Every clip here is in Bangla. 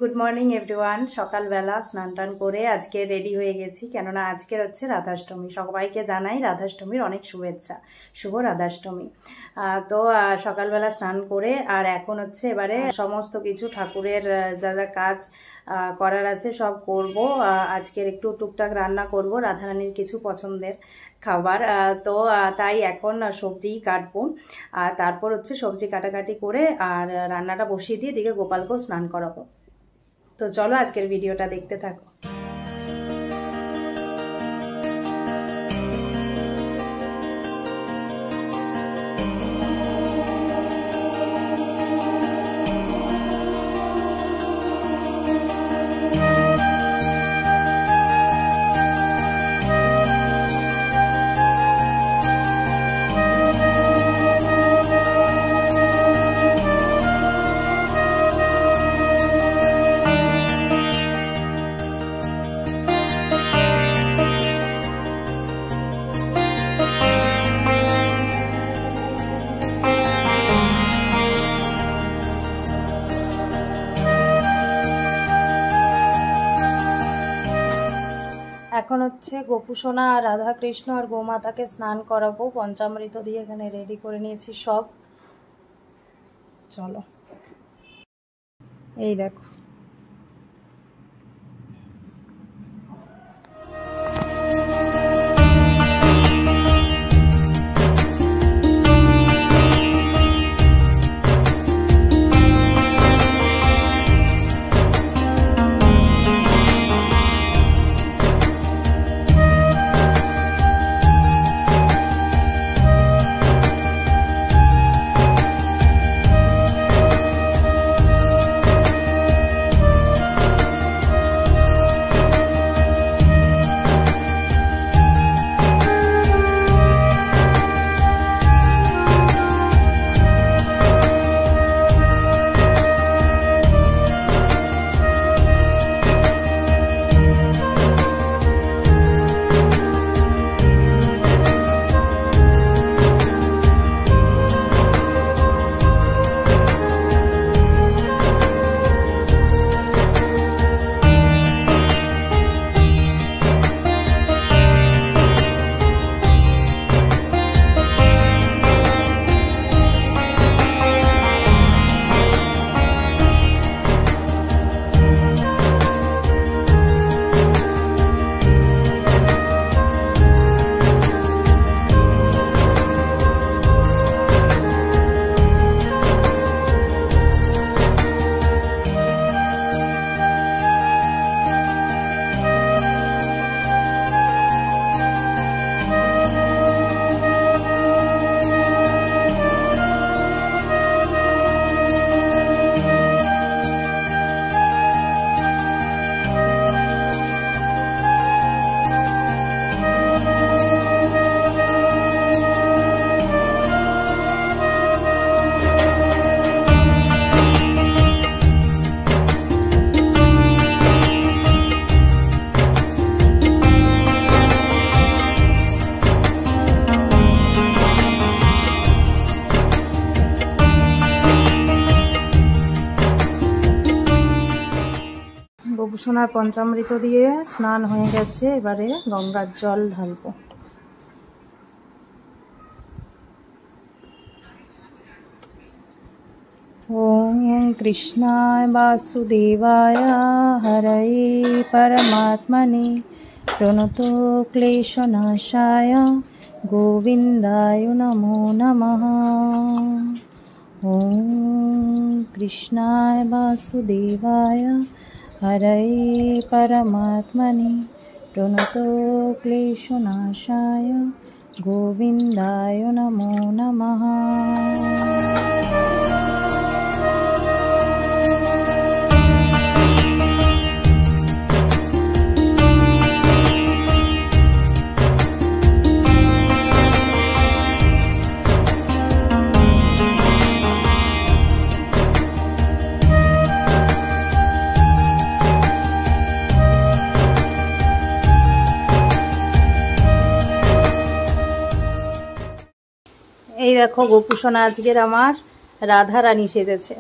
Good morning everyone. सकाल बेला स्नान टान करे आज के रेडी हो गेছি কেননা আজকে হচ্ছে রাধাষ্টমী। সবাইকে জানাই রাধাষ্টমীর অনেক শুভেচ্ছা, শুভ রাধাষ্টমী। তো সকালবেলা স্নান করে আর এখন হচ্ছে এবারে সমস্ত কিছু ঠাকুরের যা যা কাজ করার আছে সব করব। আজকের একটু টুকটাক রান্না করব, রাধারানীর কিছু পছন্দের খাবার। তো তাই এখন সবজি কাটবো আর তারপর হচ্ছে সবজি কাটাকাটি করে আর রান্নাটা বসিয়ে দিয়ে দিকে গোপালকেও স্নান করাবো। তো চলো আজকের ভিডিওটা দেখতে থাকো। এখন হচ্ছে গোপুসোনা আর রাধা কৃষ্ণ আর গোমাতাকে স্নান করাবো পঞ্চামৃত দিয়ে। এখানে রেডি করে নিয়েছি সব। চলো, এই দেখো গোপুসোনার পঞ্চামৃত দিয়ে স্নান হয়ে গেছে, এবারে গঙ্গার জল ঢালবো। ওম কৃষ্ণায় বাসুদেবায় হরয়ে পরমাত্মনে প্রণতো ক্লেশনাশায় গোবিন্দায় নমো নমঃ। ওম কৃষ্ণায় বাসুদেবায় হরয়ে পরমাত্মনে প্রণতো ক্লেশনাশায় গোবিন্দায় নমো নমঃ। এই দেখো গোপুসোনা আজকের আমার রাধা রানী সেজেছে।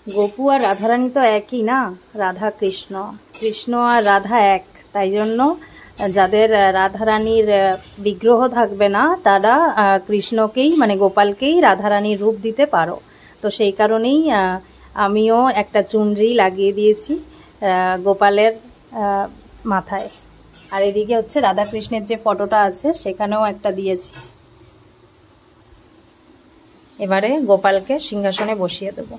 গোপু আর রাধারানী তো একই না, রাধা কৃষ্ণ, কৃষ্ণ আর রাধা এক। তাই জন্য যাদের রাধারানীর বিগ্রহ থাকবে না তারা কৃষ্ণকেই মানে গোপালকেই রাধারানীর রূপ দিতে পারো। তো সেই কারণেই আমিও একটা চুনরি লাগিয়ে দিয়েছি গোপালের মাথায়। আর এদিকে হচ্ছে রাধাকৃষ্ণের যে ফটোটা আছে সেখানেও একটা দিয়েছি। এবারে গোপালকে সিংহাসনে বসিয়ে দেব।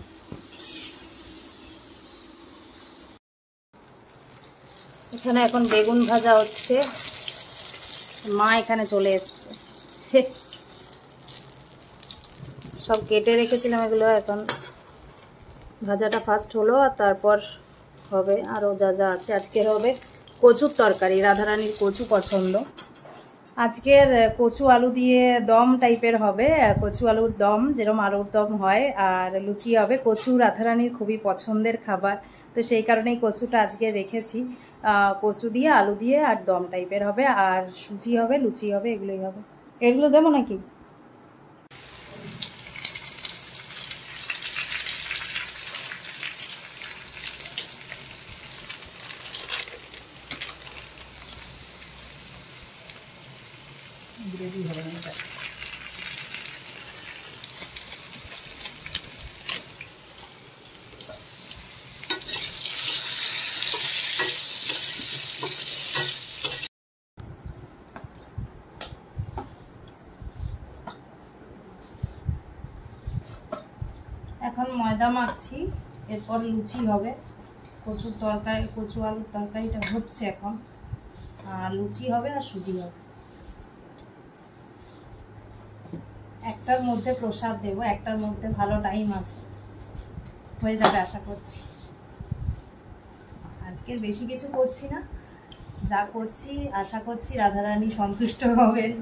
এখানে এখন বেগুন ভাজা হচ্ছে, মা এখানে চলে এসছে। সব কেটে রেখেছিলাম এগুলো, এখন ভাজাটা ফার্স্ট হলো আর তারপর হবে আরও যা যা আছে। আজকে হবে কচুর তরকারি, রাধারানীর কচু পছন্দ। আজকের কচু আলু দিয়ে দম টাইপের হবে, কচু আলুর দম, যেরকম আলুর দম হয়, আর লুচি হবে। কচু রাধারানীর খুবই পছন্দের খাবার, তো সেই কারণেই কচুটা আজকে রেখেছি। কচু দিয়ে আলু দিয়ে আর দম টাইপের হবে, আর সুজি হবে, লুচি হবে, এগুলোই হবে। এগুলো দেবো নাকি? এখন ময়দা মাখছি, এরপর লুচি হবে। কচুর তরকারি, কচু আলুর তরকারিটা হচ্ছে এখন, আর লুচি হবে আর সুজি হবে। একটার মধ্যে প্রসাদ দেবো, একটার মধ্যে ভালো টাইম আছে, হয়ে যাবে আশা করছি। আজকের বেশি কিছু করছি না, যা করছি আশা করছি রাধারানী সন্তুষ্ট হবেন।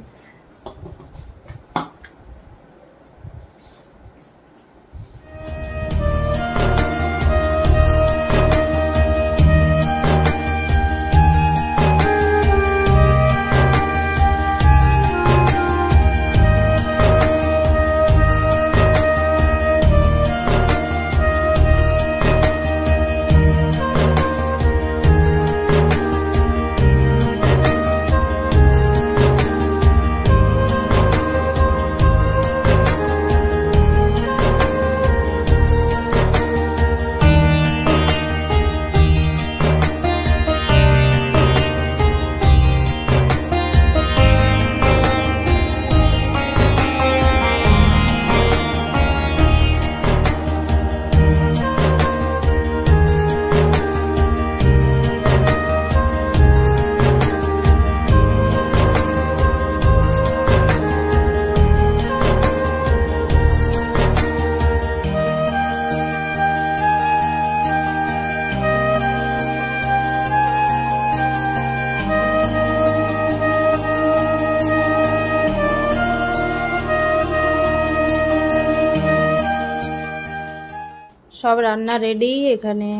সব রান্না রেডি, এখানে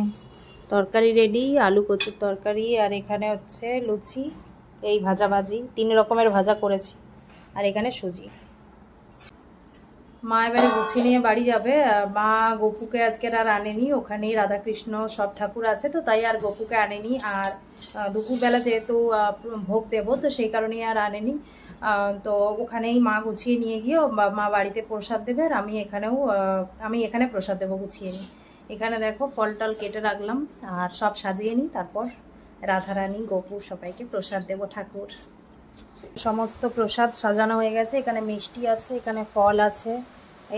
তরকারি রেডি, আলু কচুর তরকারি, আর এখানে হচ্ছে লুচি, এই ভাজাভাজি 3 রকমের ভাজা করেছি, আর এখানে সুজি। মা এবারে গুছিয়ে নিয়ে বাড়ি যাবে। মা গোপুকে আজকে আর আনেনি, ওখানেই রাধাকৃষ্ণ সব ঠাকুর আছে, তো তাই আর গোপুকে আনেনি। আর দুপুরবেলা যেহেতু ভোগ দেবো, তো সেই কারণেই আর আনেনি। তো ওখানেই মা গুছিয়ে নিয়ে গিয়ে মা বাড়িতে প্রসাদ দেবে, আর আমি এখানে প্রসাদ দেবো গুছিয়ে নিই। এখানে দেখো ফল টল কেটে রাখলাম, আর সব সাজিয়ে নিই, তারপর রাধারানী গোপু সবাইকে প্রসাদ দেবো ঠাকুর। সমস্ত প্রসাদ সাজানো হয়ে গেছে, এখানে মিষ্টি আছে, এখানে ফল আছে,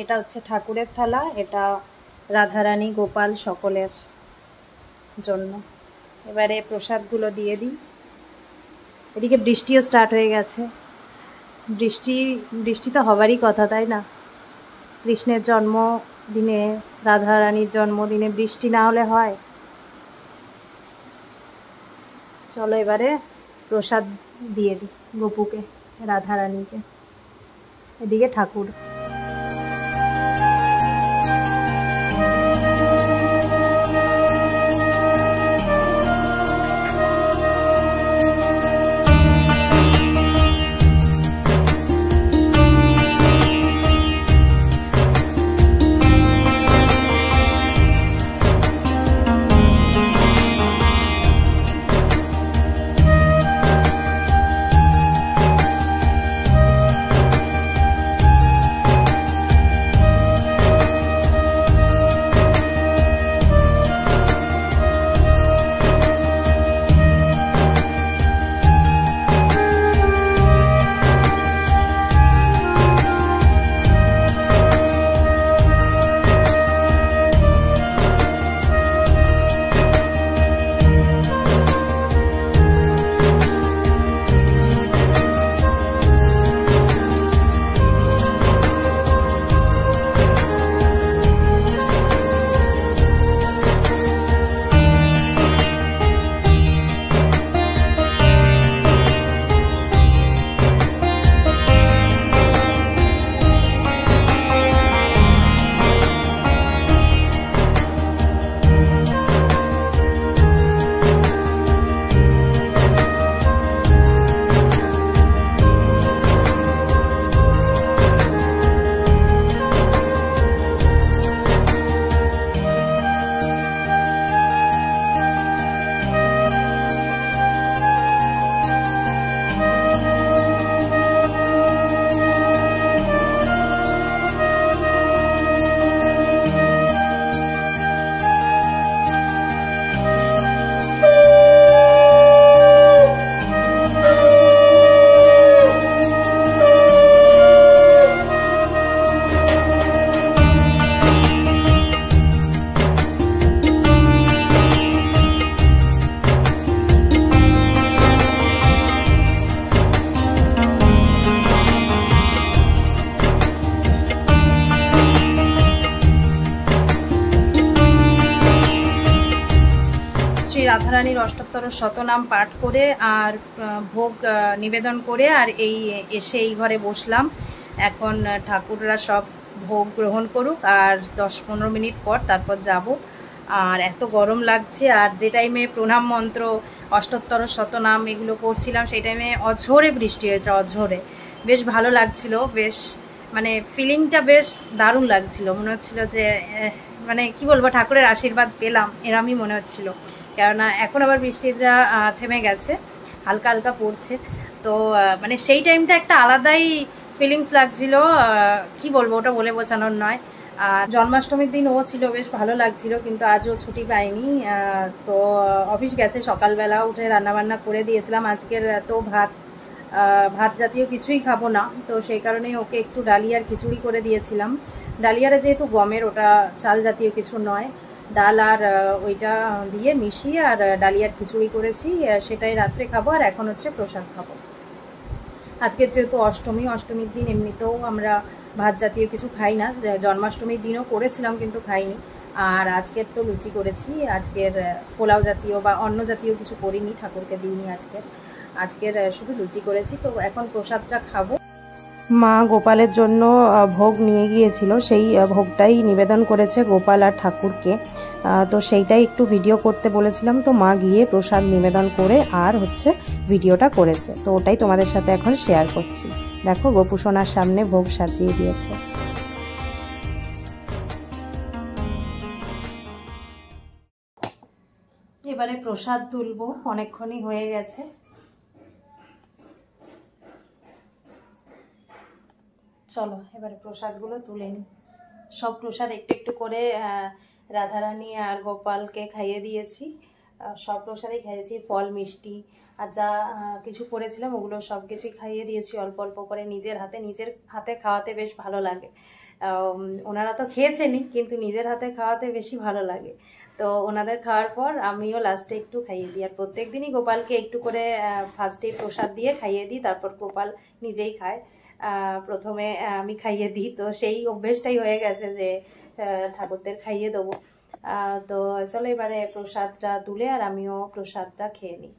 এটা হচ্ছে ঠাকুরের থালা, এটা রাধারানী গোপাল সকলের জন্য। এবারে প্রসাদগুলো দিয়ে দিই। এদিকে বৃষ্টিও স্টার্ট হয়ে গেছে। বৃষ্টি তো হবারই কথা, তাই না? কৃষ্ণের জন্মদিনে, রাধারানীর জন্মদিনে বৃষ্টি না হলে হয়? চলো এবারে প্রসাদ দিয়ে দিই গোপুকে, রাধারানীকে। এদিকে ঠাকুর। রাধারানীর অষ্টোত্তর শতনাম পাঠ করে আর ভোগ নিবেদন করে আর এসে এই ঘরে বসলাম। এখন ঠাকুররা সব ভোগ গ্রহণ করুক আর 10-15 মিনিট পর তারপর যাব। আর এত গরম লাগছে, আর যে টাইমে প্রণাম মন্ত্র অষ্টোত্তর শতনাম এগুলো করছিলাম সেই টাইমে অঝোরে বৃষ্টি হয়েছে, অঝোরে। বেশ ভালো লাগছিল, বেশ মানে ফিলিংটা বেশ দারুণ লাগছিল। মনে হচ্ছিল যে মানে কি বলবো, ঠাকুরের আশীর্বাদ পেলাম এরমই মনে হচ্ছিল। কেননা এখন আবার বৃষ্টিটা থেমে গেছে, হালকা হালকা পড়ছে। তো মানে সেই টাইমটা একটা আলাদাই ফিলিংস লাগছিল, কি বলবো, ওটা বলে বোঝানোর নয়। জন্মাষ্টমীর দিন ও ছিল, বেশ ভালো লাগছিল, কিন্তু আজও ছুটি পাইনি। তো অফিস গেছে, সকালবেলা উঠে রান্নাবান্না করে দিয়েছিলাম। আজকের তো ভাত জাতীয় কিছুই খাবো না, তো সেই কারণেই ওকে একটু ডালিয়ার খিচুড়ি করে দিয়েছিলাম। ডালিয়াটা যেহেতু গমের, ওটা চাল জাতীয় কিছু নয়, ডাল আর ওইটা দিয়ে মিশিয়ে আর ডালিয়ার খিচুড়ি করেছি, সেটাই রাত্রে খাবো। আর এখন হচ্ছে প্রসাদ খাবো। আজকের যেহেতু অষ্টমীর দিন এমনিতেও আমরা ভাত জাতীয় কিছু খাই না, জন্মাষ্টমীর দিনও করেছিলাম কিন্তু খাইনি। আর আজকের তো লুচি করেছি, আজকের পোলাও জাতীয় বা অন্ন জাতীয় কিছু করিনি, ঠাকুরকে দিইনি আজকের শুধু লুচি করেছি। তো এখন প্রসাদটা খাবো। মা গোপালের জন্য ভোগ নিয়ে গিয়েছিল, সেই ভোগটাই নিবেদন করেছে গোপাল আর ঠাকুরকে। তো সেইটাই একটু ভিডিও করতে বলেছিলাম, তো মা গিয়ে প্রসাদ নিবেদন করে আর হচ্ছে ভিডিওটা করেছে, তো ওটাই তোমাদের সাথে এখন শেয়ার করছি। দেখো গোপুসোনার সামনে ভোগ সাজিয়ে দিয়েছে। এবারে প্রসাদ তুলবো, অনেকক্ষণই হয়ে গেছে। চলো এবারে প্রসাদগুলো তুলে নিই। সব প্রসাদ একটু একটু করে রাধারানী আর গোপালকে খাইয়ে দিয়েছি। সব প্রসাদই খাইয়েছি, ফল মিষ্টি আর যা কিছু করেছিলাম ওগুলো সব কিছুই খাইয়ে দিয়েছি অল্প অল্প করে। নিজের হাতে খাওয়াতে বেশ ভালো লাগে। ওনারা তো খেয়েছেনই, কিন্তু নিজের হাতে খাওয়াতে বেশি ভালো লাগে। তো ওনাদের খাওয়ার পর আমিও লাস্টে একটু খাইয়ে দিই। আর প্রত্যেক দিনই গোপালকে একটু করে ফার্স্টেই প্রসাদ দিয়ে খাইয়ে দিই, তারপর গোপাল নিজেই খায়। প্রথমে আমি খাইয়ে দিই, তো সেই অভ্যেসটাই হয়ে গেছে যে ঠাকুরদের খাইয়ে দেবো। তো চলো এবারে প্রসাদটা তুলে আর আমিও প্রসাদটা খেয়ে নিই।